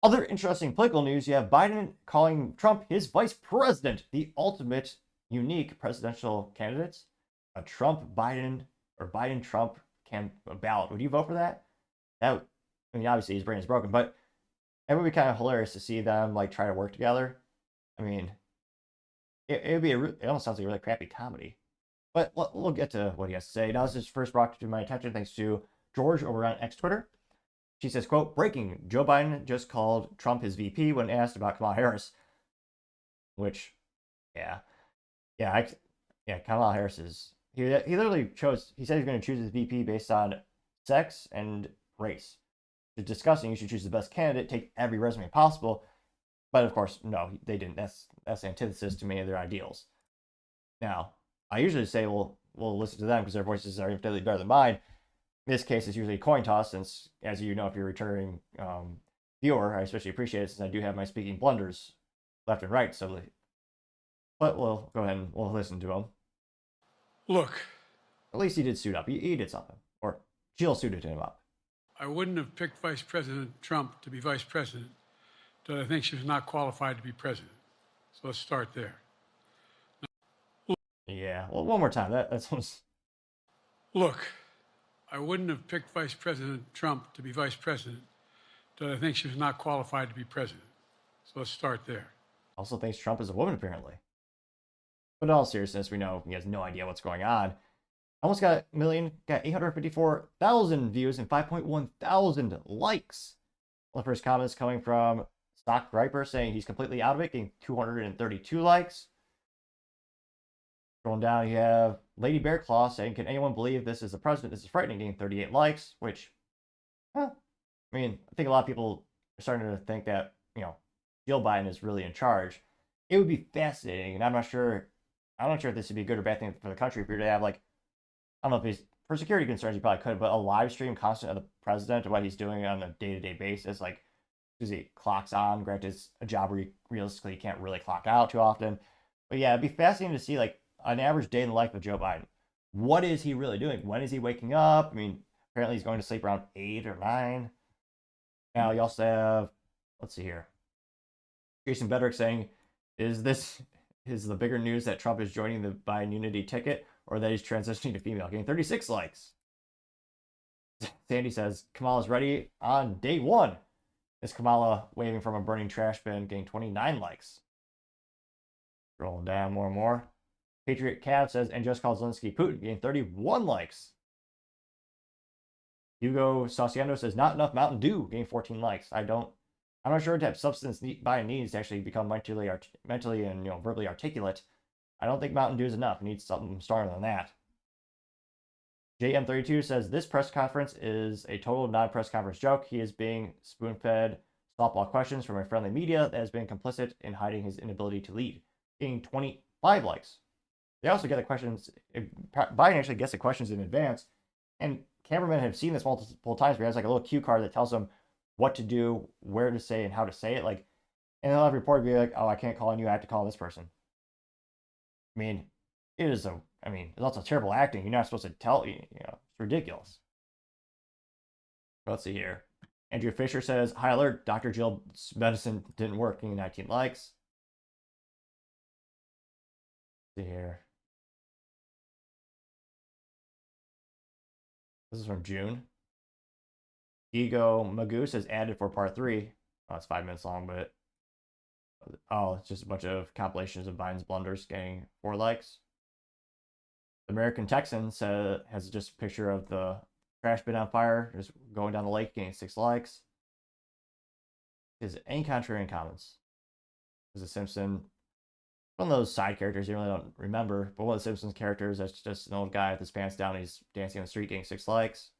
Other interesting political news, you have Biden calling Trump his vice president, the ultimate unique presidential candidates. A Trump Biden or Biden Trump ballot. Would you vote for that? That I mean, obviously his brain is broken, but it would be kind of hilarious to see them like try to work together. I mean, it would be it almost sounds like a really crappy comedy. But we'll get to what he has to say. Now, this is first brought to my attention thanks to George over on X Twitter. She says, quote, breaking, Joe Biden just called Trump his VP when asked about Kamala Harris. Which, yeah. Yeah, Kamala Harris is, he literally chose, he said he's going to choose his VP based on sex and race. It's disgusting. You should choose the best candidate, take every resume possible. But of course, no, they didn't. That's antithesis to many of their ideals. Now, I usually say we'll listen to them because their voices are infinitely better than mine. In this case, it's usually a coin toss, since, as you know, if you're a returning viewer, I especially appreciate it since I do have my speaking blunders left and right. But we'll go ahead and we'll listen to him. Look, at least he did suit up. He did something, or Jill suited him up. I wouldn't have picked Vice President Trump to be vice president, but I think she was not qualified to be president. So let's start there. Yeah, well, one more time. That's Look, I wouldn't have picked Vice President Trump to be vice president, but I think she was not qualified to be president. So let's start there. Also thinks Trump is a woman, apparently. But in all seriousness, we know he has no idea what's going on. Almost got 854,000 views and 5.1 thousand likes. Well, the first comments coming from Stock Griper saying he's completely out of it, getting 232 likes. Scrolling down, you have Lady Bear Claw saying, can anyone believe this is the president? This is frightening, getting 38 likes, which, I mean, I think a lot of people are starting to think that, Jill Biden is really in charge. It would be fascinating, and I'm not sure if this would be a good or bad thing for the country if you're to have, like, I don't know if he's, for security concerns, you probably could, but a live stream constant of the president and what he's doing on a day-to-day basis, like, because he clocks on. Granted, it's a job where you realistically can't really clock out too often. But yeah, it'd be fascinating to see, like, an average day in the life of Joe Biden. What is he really doing? When is he waking up? I mean, apparently he's going to sleep around 8 or 9. Now, you also have, let's see here, Jason Bedrick saying, is the bigger news that Trump is joining the Biden Unity ticket, or that he's transitioning to female, getting 36 likes. Sandy says, Kamala's ready on day 1. Is Kamala waving from a burning trash bin, getting 29 likes. Scrolling down more and more. Patriot Cav says, and just called Zelensky Putin, getting 31 likes. Hugo Sauciendo says, not enough Mountain Dew, getting 14 likes. I'm not sure what type of substance Biden needs to actually become mentally and verbally articulate. I don't think Mountain Dew is enough. It needs something stronger than that. JM32 says, this press conference is a total non-press conference joke. He is being spoon-fed softball questions from a friendly media that has been complicit in hiding his inability to lead, getting 25 likes. They also get the questions. Biden actually gets the questions in advance, and cameramen have seen this multiple times where he has like a little cue card that tells them what to do, where to say, and how to say it. Like, and they'll have reported be like, oh, I can't call on you. I have to call this person. I mean, it's also terrible acting. You're not supposed to tell, it's ridiculous. Let's see here. Andrew Fisher says, high alert, Dr. Jill's medicine didn't work, getting 19 likes. Let's see here. This is from June. Ego Magoo says, added for part 3. Oh, it's 5 minutes long, but it's just a bunch of compilations of Biden's blunders, getting 4 likes. The American Texan has just a picture of the trash bin on fire, just going down the lake, getting 6 likes. Is any contrarian comments? Is a Simpson, one of those side characters you really don't remember, but one of the Simpsons characters that's just an old guy with his pants down, he's dancing on the street, getting 6 likes.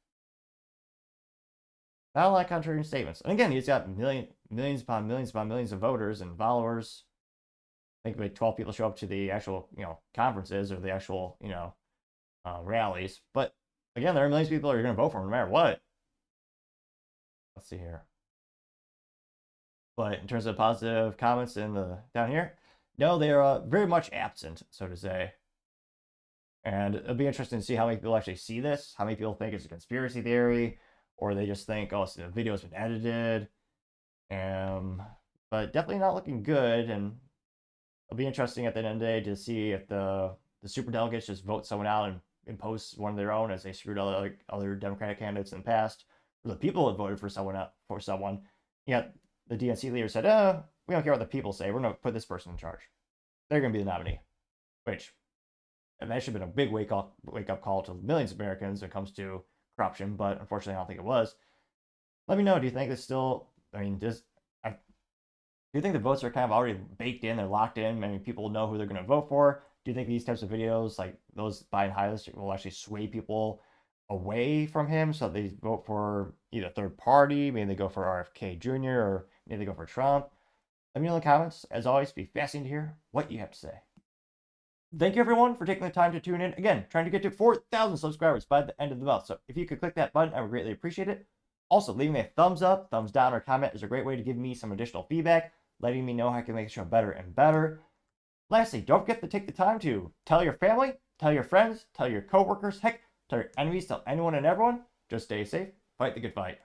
Not a lot of contrarian statements. And again, he's got millions upon millions of voters and followers. I think like 12 people show up to the actual, conferences or the actual, rallies. But again, there are millions of people who are going to vote for him no matter what. Let's see here. But in terms of positive comments down here, no, they are very much absent, so to say. And it'll be interesting to see how many people actually see this, how many people think it's a conspiracy theory, or they just think, oh, so the video's been edited. But definitely not looking good, and it'll be interesting at the end of the day to see if the superdelegates just vote someone out and impose one of their own, as they screwed other Democratic candidates in the past. Or the people have voted for someone. Yet the DNC leader said, we don't care what the people say. We're going to put this person in charge. They're going to be the nominee. Which, and that should have been a big wake up call to millions of Americans when it comes to corruption, but unfortunately I don't think it was. Let me know, do you think it's still, do you think the votes are kind of already baked in, they're locked in? I mean, people know who they're going to vote for. Do you think these types of videos, like those Biden highlights, will actually sway people away from him so they vote for either third party, maybe they go for RFK Jr., or maybe they go for Trump? Let me know in the comments. As always, be fascinating to hear what you have to say. Thank you, everyone, for taking the time to tune in. Again, trying to get to 4,000 subscribers by the end of the month. So if you could click that button, I would greatly appreciate it. Also, leaving a thumbs up, thumbs down, or comment is a great way to give me some additional feedback, letting me know how I can make the show better and better. Lastly, don't forget to take the time to tell your family, tell your friends, tell your coworkers, heck, tell your enemies, tell anyone and everyone. Just stay safe, fight the good fight.